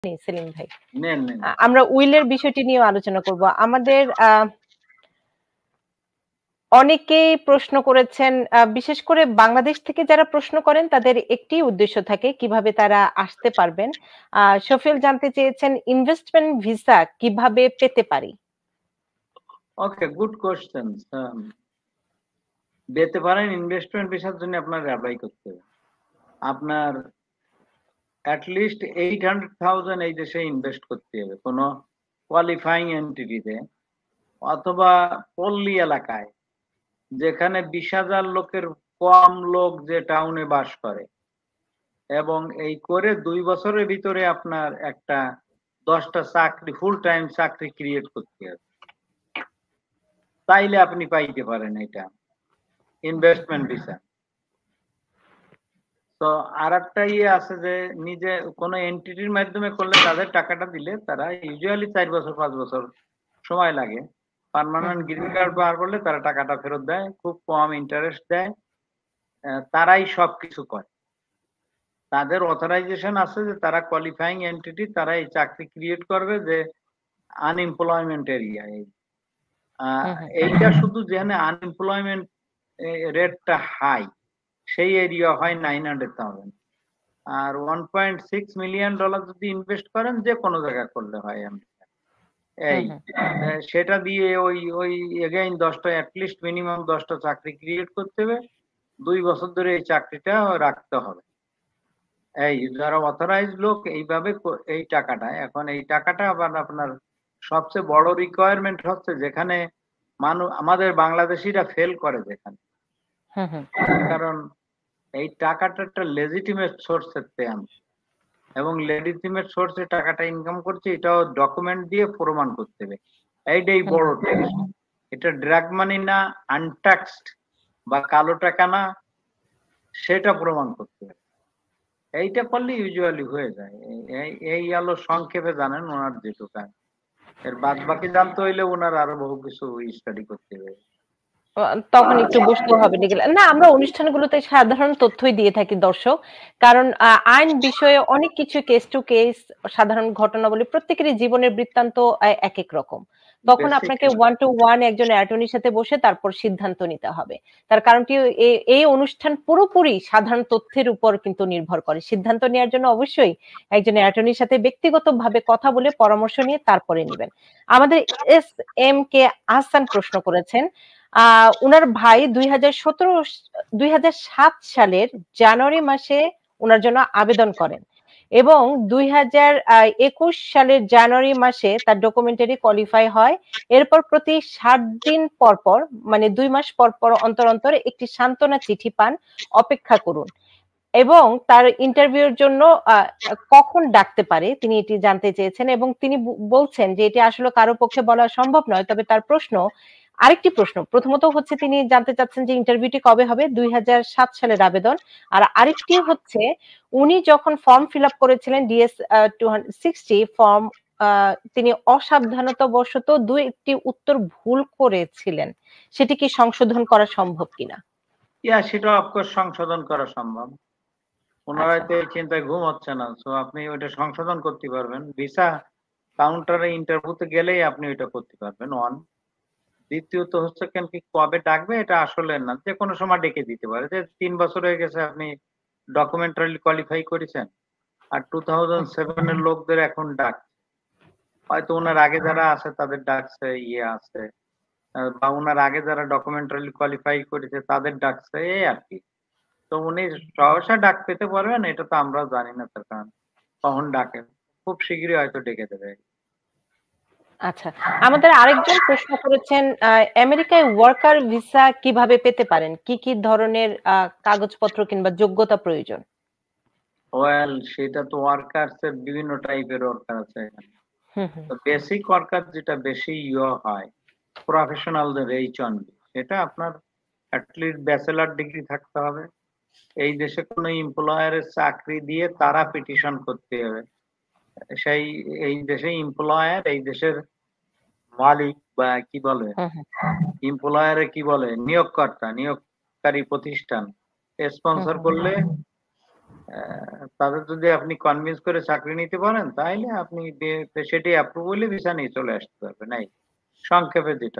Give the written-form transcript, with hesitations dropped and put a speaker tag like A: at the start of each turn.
A: সেলিম ভাই,
B: নেন নেন।
A: আমরা উইলের বিষয়টি নিয়ে আলোচনা করব। আমাদের অনেকেই প্রশ্ন করেছেন, বিশেষ করে বাংলাদেশ থেকে যারা প্রশ্ন করেন তাদের একটি উদ্দেশ্য থাকে কিভাবে তারা আসতে পারবেন। শফিউল জানতে চেয়েছেন ইনভেস্টমেন্ট ভিসা কিভাবে পেতে পারি।
B: ওকে, গুড কোশ্চেন। পেতে পারেন ইনভেস্টমেন্ট ভিসার জন্য আপনার অ্যাপ্লাই করতে হবে। আপনার অ্যাটলিস্ট 800,000 এই দেশে ইনভেস্ট করতে হবে কোনো কোয়ালিফাইং এন্টিটিতে, অথবা পল্লী এলাকায় যেখানে 20,000 লোকের কম লোক যে টাউনে বাস করে, এবং এই করে 2 বছরের ভিতরে আপনার একটা 10টা চাকরি, ফুল টাইম চাকরি ক্রিয়েট করতে হবে, তাইলে আপনি পাইতে পারেন এটা ইনভেস্টমেন্ট ভিসা। তো আর একটা আছে যে নিজে কোনো এন্টিটির মাধ্যমে করলে তাদের টাকাটা দিলে তারা ইউজুয়ালি 4 বছর 5 বছর সময় লাগে। পার্মানেন্ট গ্রিন কার্ড বার করলে তারা টাকাটা ফেরত দেয়, খুব কম ইন্টারেস্ট দেয়, তারাই সবকিছু করে। তাদের অথরাইজেশন আছে যে তারা কোয়ালিফাইং এন্টিটি, তারা এই চাকরি ক্রিয়েট করবে যে আনএমপ্লয়মেন্ট এরিয়া। এইটা শুধু যেখানে আনএমপ্লয়মেন্ট রেটটা হাই সেই এরিয়া হয় 900,000, আর $1.6 মিলিয়ন যদি ইনভেস্ট করেন যে কোনো জায়গা করলে হয় আমেরিকা। এই সেটা দিয়ে ওই ওই এগেইন 10টা, অ্যাটলিস্ট মিনিমাম 10টা চাকরি ক্রিয়েট করতে হবে, 2 বছর ধরে এই চাকরিটা রাখতে হবে। এই যারা অথরাইজ লোক এইভাবে এই টাকাটা, এখন এই টাকাটা আবার আপনার সবচেয়ে বড় রিকোয়ারমেন্ট হচ্ছে যেখানে মানুষ আমাদের বাংলাদেশিরা ফেল করে যেখানে, কারণ এই টাকাটা একটা লেজিটিমেট সোর্সের আনছে, এবং লেজিটিমেট সোর্সে টাকাটা ইনকাম করছে এটাও ডকুমেন্ট দিয়ে প্রমাণ করতে হবে। এইটাই বড় টেক্সট। এটা ড্রাগ মানি না, আনট্যাক্সড বা কালো টাকা না, সেটা প্রমাণ করতে হবে। এইটা করলে ইউজুয়ালি হয়ে যায়। এই আলো সংক্ষেপে জানেন ওনার যেটুকু, এর বাদ বাকি জানতে হইলে ওনার আরো বহু কিছু স্টাডি করতে হবে,
A: তখন একটু বসতে হবে না। আমরা অনুষ্ঠানগুলোতে সাধারণ তথ্যই দিয়ে থাকি দর্শক, কারণ আইন বিষয়ে অনেক কিছু কেস টু কেস, সাধারণ ঘটনাবলী, প্রত্যেকেরই জীবনের বৃত্তান্ত এক এক রকম। তখন আপনাকে 1 to 1 একজন অ্যাটর্নির সাথে বসে তারপর সিদ্ধান্ত নিতে হবে। তার কারণটি এই অনুষ্ঠান পুরোপুরি সাধারণ তথ্যের উপর কিন্তু নির্ভর করে। সিদ্ধান্ত নেওয়ার জন্য অবশ্যই একজন অ্যাটর্নির সাথে ব্যক্তিগতভাবে কথা বলে পরামর্শ নিয়ে তারপরে নেবেন। আমাদের SMK আহসান প্রশ্ন করেছেন, উনার ভাই 2007 সালের জানুয়ারি মাসে উনার জন্য আবেদন করেন, এবং 2021 সালের জানুয়ারি মাসে তার ডকুমেন্টারি কোয়ালিফাই হয়। এরপর প্রতি 60 দিন পর পর, মানে 2 মাস পর পর অন্তর অন্তর একটি সান্ত্বনা চিঠি পান, অপেক্ষা করুন, এবং তার ইন্টারভিউর জন্য কখন ডাকতে পারে তিনি এটি জানতে চেয়েছেন। এবং তিনি বলছেন যে এটি আসলে কারো পক্ষে বলা সম্ভব নয়, তবে তার আরেকটি প্রশ্ন প্রথমত হচ্ছে তিনি জানতে চাচ্ছেন যে ইন্টারভিউটি কবে হবে, 2007 সালের আবেদন। আর আরেকটি হচ্ছে উনি যখন ফর্ম ফিল আপ করেছিলেন DS 260 ফর্ম, তিনি অসাবধানতাবশত একটি উত্তর ভুল করেছিলেন, সেটি কি সংশোধন করা সম্ভব কিনা?
B: সেটা অফকোর্স সংশোধন করা সম্ভব। পুনরায় তো এই চিন্তায় ঘুম হচ্ছে না, তো আপনি ওইটা সংশোধন করতে পারবেন। ভিসা কাউন্টারে ইন্টারভিউতে গেলেই আপনি ওইটা করতে পারবেন। দ্বিতীয়ত হচ্ছে কেন কি কবে ডাকবে এটা আসলে না, যে কোনো সময় ডেকে দিতে পারে। যে 3 বছর হয়ে গেছে আপনি ডকুমেন্টারি কোয়ালিফাই করেছেন, আর 2007 এর লোকদের এখন ডাকছে, হয়তো ওনার আগে যারা আছে তাদের ডাকছে, আছে, বা ওনার আগে যারা ডকুমেন্টারি কোয়ালিফাই করেছে তাদের ডাকছে, এই আর কি। তো উনি সহসা ডাক পেতে পারবেন, এটা তো আমরা জানি না তার কারণ কখন ডাকে, খুব শীঘ্রই হয়তো ডেকে দেবে।
A: আচ্ছা, আমাদের আরেকজন প্রশ্ন করেছেন, আমেরিকায় ওয়ার্কার ভিসা কিভাবে পেতে পারেন, কি কি ধরনের কাগজপত্র কিংবা যোগ্যতা প্রয়োজন?
B: ওয়েল, সেটা তো ওয়ার্কার্স এর বিভিন্ন টাইপের ওয়ার্কার আছে এখানে। তো বেসিক ওয়ার্কার যেটা বেশি হয় প্রফেশনালদের H1B, সেটা আপনার অ্যাটলিস্ট ব্যাচেলর ডিগ্রি থাকতে হবে। এই দেশে কোনো এমপ্লয়ারের চাকরি দিয়ে তারা পিটিশন করতে হবে, সেই এই দেশে এমপ্লয়ার, এই দেশের মালিক বা কি বলে এমপ্লয়ারে কি বলে নিয়োগকর্তা, নিয়োগকারী প্রতিষ্ঠান স্পন্সর করলে তাদের যদি আপনি কনভিন্স করে চাকরি নিতে পারেন তাহলে আপনি সেটি অ্যাপ্রুভ হলে ভিসা নিয়ে চলে আসতে পারবেন। এই সংক্ষেপে যেটা